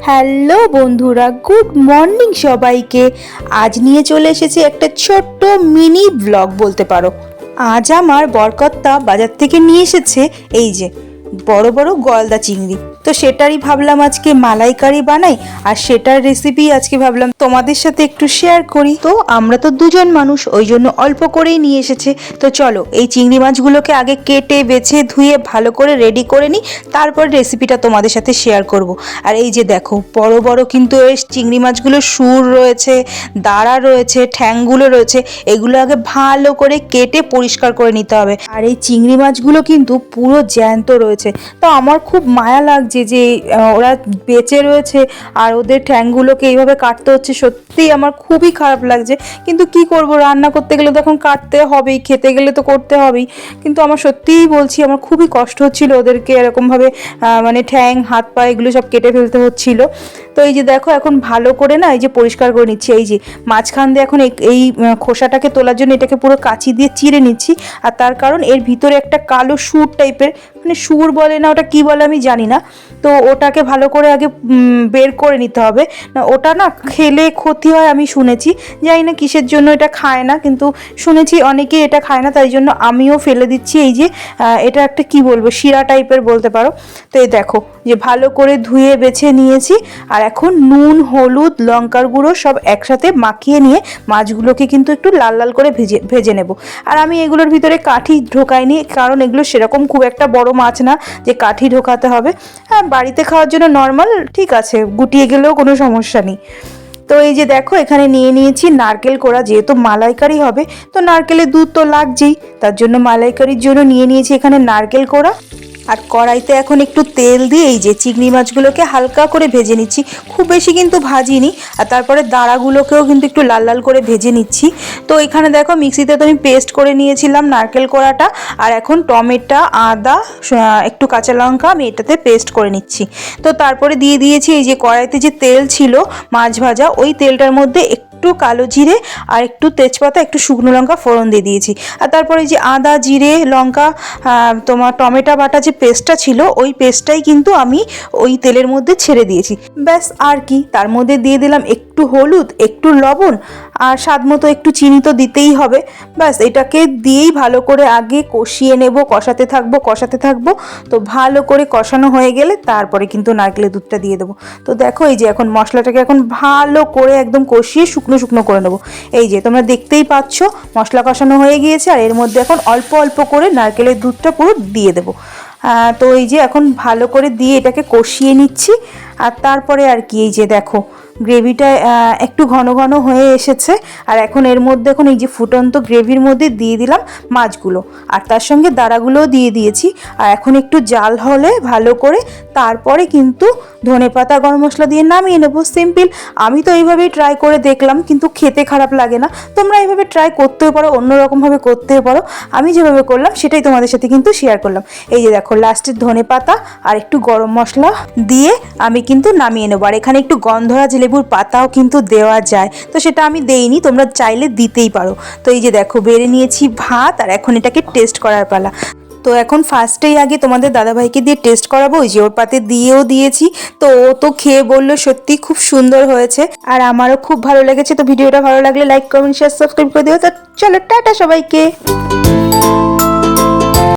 Hello বন্ধুরা, good morning সবাইকে। আজ নিয়ে চলে এসেছি একটা ছোট্ট মিনি ব্লগ বলতে পারো। আজ আমার বরকর্তা বাজার থেকে নিয়ে এসেছে এই যে বড় বড় গলদা চিংড়ি। তো সেটারই ভাবলাম আজকে মালাইকারি বানাই, আর সেটার রেসিপি আজকে ভাবলাম তোমাদের সাথে একটু শেয়ার করি। তো আমরা তো দুজন মানুষ, ওই জন্য অল্প করেই নিয়ে এসেছে। তো চলো এই চিংড়ি মাছগুলোকে আগে কেটে বেছে ধুয়ে ভালো করে রেডি করে নিই, তারপর রেসিপিটা তোমাদের সাথে শেয়ার করব। আর এই যে দেখো বড় বড় কিন্তু এই চিংড়ি মাছগুলো সুর রয়েছে, দাঁড়া রয়েছে, ঠ্যাংগুলো রয়েছে, এগুলো আগে ভালো করে কেটে পরিষ্কার করে নিতে হবে। আর এই চিংড়ি মাছগুলো কিন্তু পুরো জ্যান্ত রয়েছে। তো আমার খুব মায়া লাগছে যে ওরা বেঁচে রয়েছে আর ওদের ঠ্যাংগুলোকে এইভাবে কাটতে হচ্ছে। সত্যিই আমার খুবই খারাপ লাগছে, কিন্তু কি করব, রান্না করতে গেলে তখন কাটতে হবেই, খেতে গেলে তো করতে হবেই। কিন্তু আমার সত্যিই বলছি, আমার খুবই কষ্ট হচ্ছিল ওদেরকে এরকমভাবে মানে ঠ্যাং হাত পা এগুলো সব কেটে ফেলতে হচ্ছিল। তো এই যে দেখো এখন ভালো করে না এই যে পরিষ্কার করে নিচ্ছি। এই যে মাঝখান দিয়ে এখন এই খোসাটাকে তোলার জন্য এটাকে পুরো কাঁচি দিয়ে চিড়ে নিচ্ছি। আর তার কারণ এর ভিতরে একটা কালো সুর টাইপের, মানে সুর বলে না ওটা কি বলে আমি জানি না। তো ওটাকে ভালো করে আগে বের করে নিতে হবে, না ওটা না খেলে ক্ষতি হয় আমি শুনেছি। জানি না কিসের জন্য এটা খায় না, কিন্তু শুনেছি অনেকেই এটা খায় না, তাই জন্য আমিও ফেলে দিচ্ছি। এই যে এটা একটা কি বলবো, শিরা টাইপের বলতে পারো। তো এই দেখো যে ভালো করে ধুয়ে বেছে নিয়েছি। আর এখন নুন, হলুদ, লঙ্কার গুঁড়ো সব একসাথে মাখিয়ে নিয়ে মাছগুলোকে কিন্তু একটু লাল লাল করে ভেজে নেব। আর আমি এগুলোর ভিতরে কাঠি ঢোকাইনি, কারণ এগুলো সেরকম খুব একটা বড় মাছ না যে কাঠি ঢোকাতে হবে। হ্যাঁ, বাড়িতে খাওয়ার জন্য নর্মাল ঠিক আছে, গুটিয়ে গেলেও কোনো সমস্যা নেই। তো এই যে দেখো এখানে নিয়ে নিয়েছি নারকেল কোড়া, যেহেতু মালাইকারি হবে তো নারকেলের দুধ তো লাগছেই, তার জন্য মালাইকারির জন্য নিয়ে নিয়েছি এখানে নারকেল কোড়া। আর কড়াইতে এখন একটু তেল দিয়ে এই যে চিংড়ি মাছগুলোকে হালকা করে ভেজে নিচ্ছি, খুব বেশি কিন্তু ভাজিনি। আর তারপরে দাঁড়াগুলোকেও কিন্তু একটু লাল লাল করে ভেজে নিচ্ছি। তো এখানে দেখো মিক্সিতে তো আমি পেস্ট করে নিয়েছিলাম নারকেল কোড়াটা, আর এখন টমেটো, আদা, একটু কাঁচা লঙ্কা আমি এটাতে পেস্ট করে নিচ্ছি। তো তারপরে দিয়ে দিয়েছি এই যে কড়াইতে যে তেল ছিল মাছ ভাজা, ওই তেলটার মধ্যে একটু কালো জিরে আর একটু তেজপাতা, একটু শুকনো লঙ্কা ফোড়ন দিয়ে দিয়েছি। আর তারপরে যে আদা, জিরে, লঙ্কা, তোমার টমেটো বাটা যে পেস্টটা ছিল ওই পেস্টটাই কিন্তু আমি ওই তেলের মধ্যে ছেড়ে দিয়েছি। ব্যাস আর কি, তার মধ্যে দিয়ে দিলাম একটু হলুদ, একটু লবণ, আর স্বাদ মতো একটু চিনি তো দিতেই হবে। ব্যাস এটাকে দিয়েই ভালো করে আগে কষিয়ে নেব, কষাতে থাকবো। তো ভালো করে কষানো হয়ে গেলে তারপরে কিন্তু নারকেলের দুধটা দিয়ে দেবো। তো দেখো এই যে এখন মশলাটাকে এখন ভালো করে একদম কষিয়ে শুকনো শুকনো করে নেবো। এই যে তোমরা দেখতেই পাচ্ছ মশলা কষানো হয়ে গিয়েছে, আর এর মধ্যে এখন অল্প অল্প করে নারকেলের দুধটা পুরো দিয়ে দেবো। তো এই যে এখন ভালো করে দিয়ে এটাকে কষিয়ে নিচ্ছি। আর তারপরে আর কি, এই যে দেখো গ্রেভিটা একটু ঘন ঘন হয়ে এসেছে। আর এখন এর মধ্যে এখন এই যে ফুটন্ত গ্রেভির মধ্যে দিয়ে দিলাম মাছগুলো, আর তার সঙ্গে দাঁড়াগুলোও দিয়ে দিয়েছি। আর এখন একটু জাল হলে ভালো করে তারপরে কিন্তু ধনেপাতা, গরম মশলা দিয়ে নামিয়ে নেবো। সিম্পল। আমি তো এইভাবেই ট্রাই করে দেখলাম, কিন্তু খেতে খারাপ লাগে না। তোমরা এইভাবে ট্রাই করতেও পারো, অন্যরকমভাবে করতেও পারো। আমি যেভাবে করলাম সেটাই তোমাদের সাথে কিন্তু শেয়ার করলাম। এই যে দেখো লাস্টে ধনেপাতা আর একটু গরম মশলা দিয়ে আমি কিন্তু নামিয়ে নেবো। আর এখানে একটু গন্ধরাজ লেবুর পাতাও কিন্তু দেওয়া যায়, তো সেটা আমি দেইনি, তোমরা চাইলে দিতেই পারো। তো এই যে দেখো বেড়ে নিয়েছি ভাত, আর এখন এটাকে টেস্ট করার পালা। তো এখন ফার্স্টেই আগে তোমাদের দাদাভাইকে দিয়ে টেস্ট করাবো। ওই যে ওর পাতে দিয়েও দিয়েছি, তো ও তো খেয়ে বললো সত্যি খুব সুন্দর হয়েছে, আর আমারও খুব ভালো লেগেছে। তো ভিডিওটা ভালো লাগলে লাইক, কমেন্ট, শেয়ার, সাবস্ক্রাইব করে দিও। তো চলো টাটা সবাইকে।